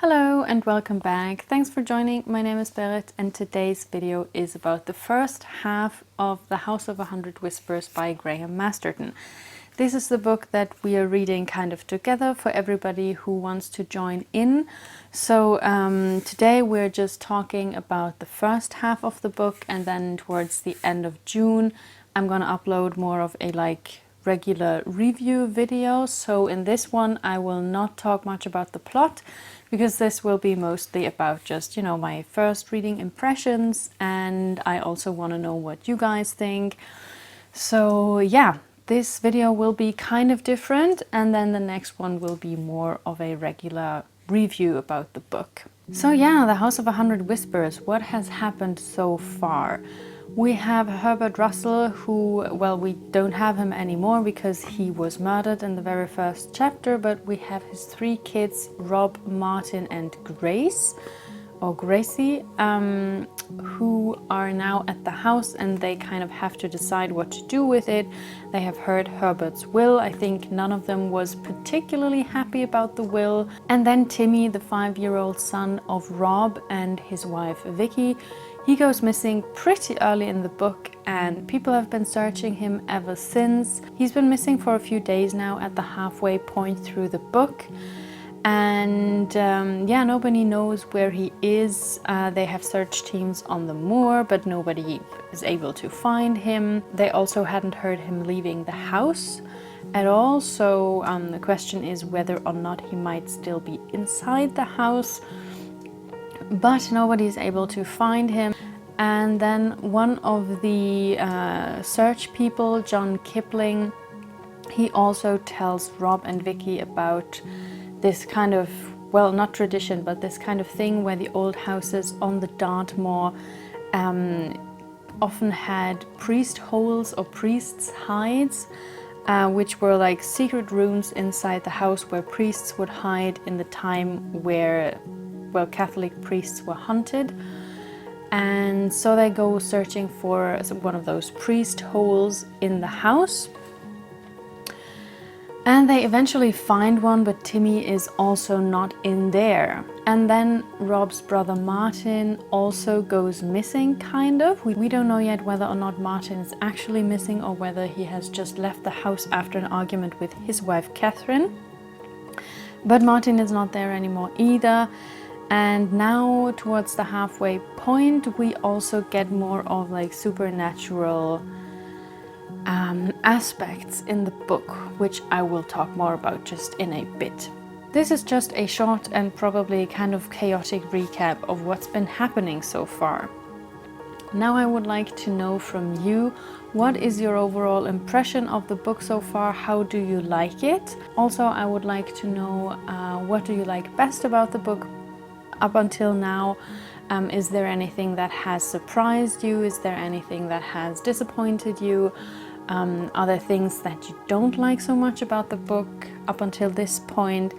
Hello and welcome back. Thanks for joining. My name is Berit and today's video is about the first half of The House of 100 Whispers by Graham Masterton. This is the book that we are reading kind of together for everybody who wants to join in. So today we're just talking about the first half of the book, and then towards the end of June I'm gonna upload more of a regular review video. So in this one I will not talk much about the plot, because this will be mostly about just, my first reading impressions, and I also want to know what you guys think. So yeah, this video will be kind of different, and then the next one will be more of a regular review about the book. So yeah, The House of 100 Whispers, what has happened so far? We have Herbert Russell, who, well, we don't have him anymore because he was murdered in the very first chapter, but we have his 3 kids, Rob, Martin and Grace, or Gracie, who are now at the house, and they kind of have to decide what to do with it. They have heard Herbert's will. I think none of them was particularly happy about the will. And then Timmy, the 5-year-old son of Rob and his wife Vicky, he goes missing pretty early in the book, and people have been searching him ever since. He's been missing for a few days now at the halfway point through the book. And yeah, nobody knows where he is. They have search teams on the moor, but nobody is able to find him. They also hadn't heard him leaving the house at all. So the question is whether or not he might still be inside the house. But nobody is able to find him. And then one of the search people, John Kipling, he also tells Rob and Vicky about this kind of, well, not tradition, but this kind of thing where the old houses on the Dartmoor often had priest holes or priests' hides, which were like secret rooms inside the house where priests would hide in the time where, well, Catholic priests were hunted. And so they go searching for one of those priest holes in the house. And they eventually find one, but Timmy is also not in there. And then Rob's brother Martin also goes missing, kind of. We don't know yet whether or not Martin is actually missing or whether he has just left the house after an argument with his wife Catherine. But Martin is not there anymore either. And now towards the halfway point, we also get more of like supernatural aspects in the book, which I will talk more about just in a bit. This is just a short and probably kind of chaotic recap of what's been happening so far. Now I would like to know from you, what is your overall impression of the book so far? How do you like it? Also, I would like to know what do you like best about the book up until now. Is there anything that has surprised you? Is there anything that has disappointed you? Are there things that you don't like so much about the book up until this point?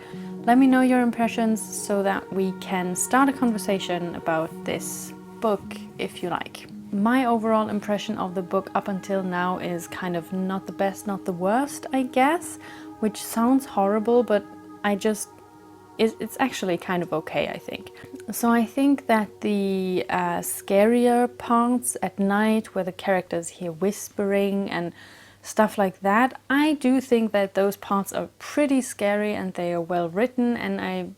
Let me know your impressions so that we can start a conversation about this book if you like. My overall impression of the book up until now is kind of not the best, not the worst, I guess, which sounds horrible, but it's actually kind of okay, I think. So I think that the scarier parts at night, where the characters hear whispering and stuff like that, I do think that those parts are pretty scary and they are well written, and I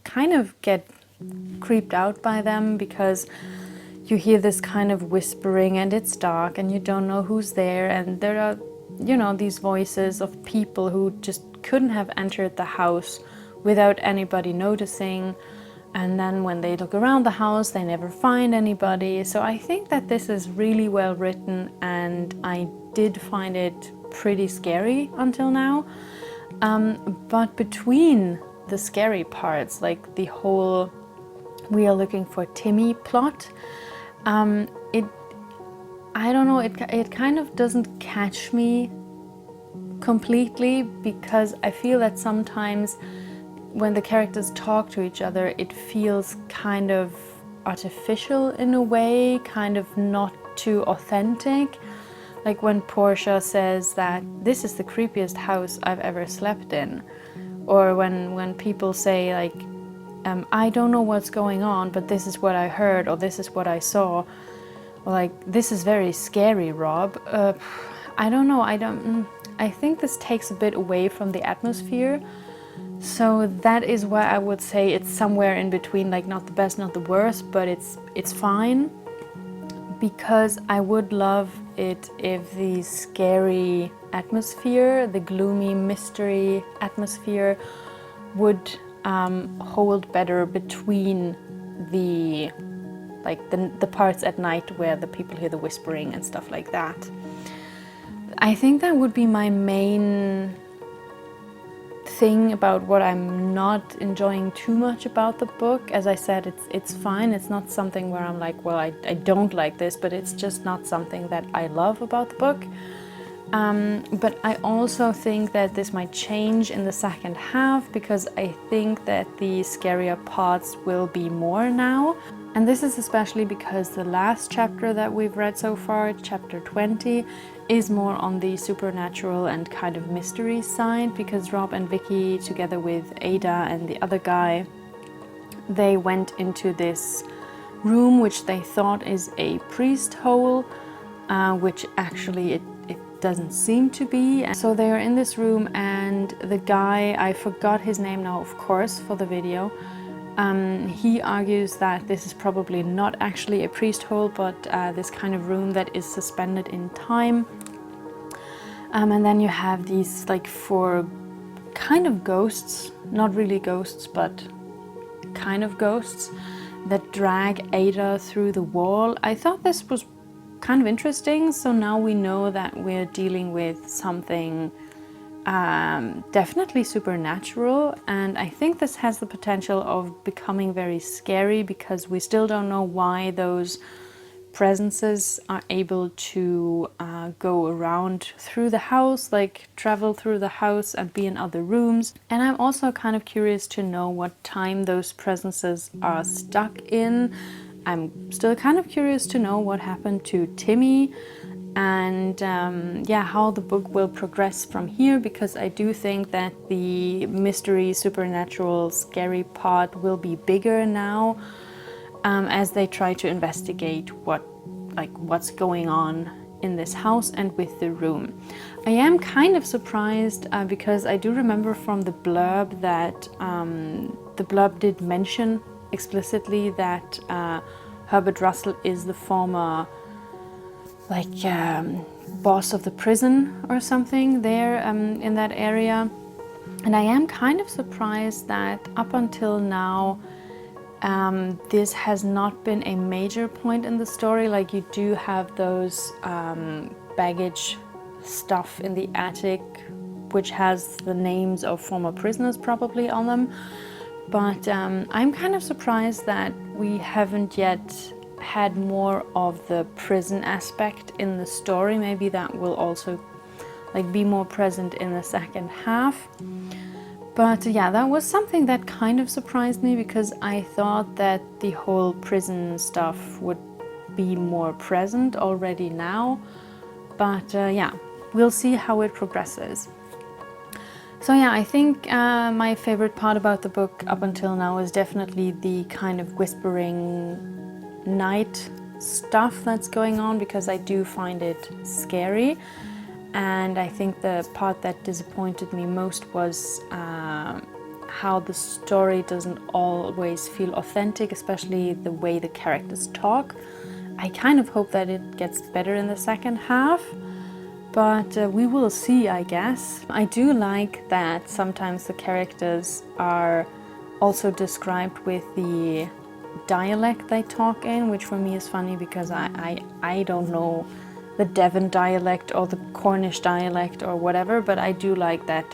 kind of get creeped out by them because you hear this kind of whispering and it's dark and you don't know who's there, and there are, these voices of people who just couldn't have entered the house without anybody noticing, and then when they look around the house they never find anybody. So I think that this is really well written, and I did find it pretty scary until now. But between the scary parts, like the whole we are looking for Timmy plot, I don't know, it kind of doesn't catch me completely, because I feel that sometimes when the characters talk to each other, it feels kind of artificial in a way, kind of not too authentic. Like when Portia says that this is the creepiest house I've ever slept in, or when people say like I don't know what's going on, but this is what I heard, or this is what I saw. Or like, this is very scary, Rob. I don't know, I think this takes a bit away from the atmosphere. So that is why I would say it's somewhere in between, like not the best, not the worst, but it's fine. Because I would love it if the scary atmosphere, the gloomy mystery atmosphere would hold better between the parts at night where the people hear the whispering and stuff like that. I think that would be my main thing about what I'm not enjoying too much about the book. As I said, it's fine. It's not something where I'm like, well, I don't like this, but it's just not something that I love about the book. But I also think that this might change in the second half, because I think that the scarier parts will be more now. And this is especially because the last chapter that we've read so far, chapter 20, is more on the supernatural and kind of mystery side, because Rob and Vicky, together with Ada and the other guy, they went into this room which they thought is a priest hole, which actually it doesn't seem to be. So they are in this room, and the guy, I forgot his name now, of course, for the video, he argues that this is probably not actually a priest hole, but this kind of room that is suspended in time. And then you have these like 4 kind of ghosts, not really ghosts, but kind of ghosts, that drag Ada through the wall. I thought this was kind of interesting. So now we know that we're dealing with something definitely supernatural, and I think this has the potential of becoming very scary, because we still don't know why those presences are able to go around through the house, like travel through the house and be in other rooms. And I'm also kind of curious to know what time those presences are stuck in. I'm still kind of curious to know what happened to Timmy, and yeah, how the book will progress from here, because I do think that the mystery, supernatural, scary part will be bigger now, as they try to investigate what's going on in this house and with the room. I am kind of surprised because I do remember from the blurb that the blurb did mention explicitly that Herbert Russell is the former boss of the prison or something there in that area. And I am kind of surprised that up until now this has not been a major point in the story. Like, you do have those baggage stuff in the attic, which has the names of former prisoners probably on them. But I'm kind of surprised that we haven't yet had more of the prison aspect in the story. Maybe that will also be more present in the second half. But yeah, that was something that kind of surprised me, because I thought that the whole prison stuff would be more present already now. But yeah, we'll see how it progresses. So yeah, I think my favorite part about the book up until now is definitely the kind of whispering night stuff that's going on, because I do find it scary. And I think the part that disappointed me most was how the story doesn't always feel authentic, especially the way the characters talk. I kind of hope that it gets better in the second half, but we will see, I guess. I do like that sometimes the characters are also described with the dialect they talk in, which for me is funny, because I don't know the Devon dialect or the Cornish dialect or whatever, but I do like that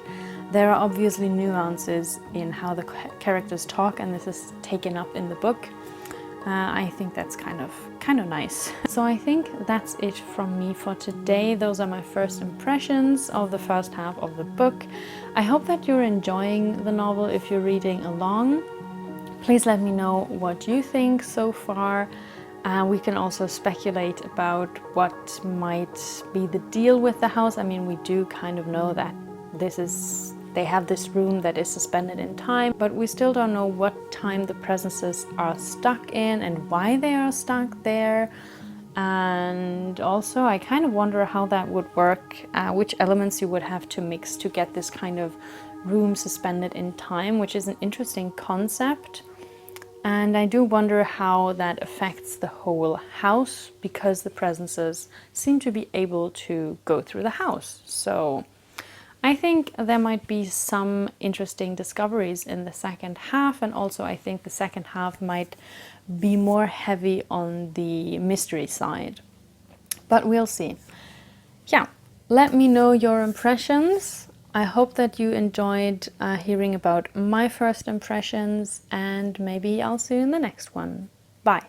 there are obviously nuances in how the characters talk, and this is taken up in the book. I think that's kind of nice. So I think that's it from me for today. Those are my first impressions of the first half of the book. I hope that you're enjoying the novel if you're reading along. Please let me know what you think so far. We can also speculate about what might be the deal with the house. I mean, we do kind of know that this they have this room that is suspended in time, but we still don't know what time the presences are stuck in and why they are stuck there. And also I kind of wonder how that would work, which elements you would have to mix to get this kind of room suspended in time, which is an interesting concept. And I do wonder how that affects the whole house, because the presences seem to be able to go through the house. So I think there might be some interesting discoveries in the second half, and also I think the second half might be more heavy on the mystery side. But we'll see. Yeah, let me know your impressions. I hope that you enjoyed hearing about my first impressions, and maybe I'll see you in the next one. Bye!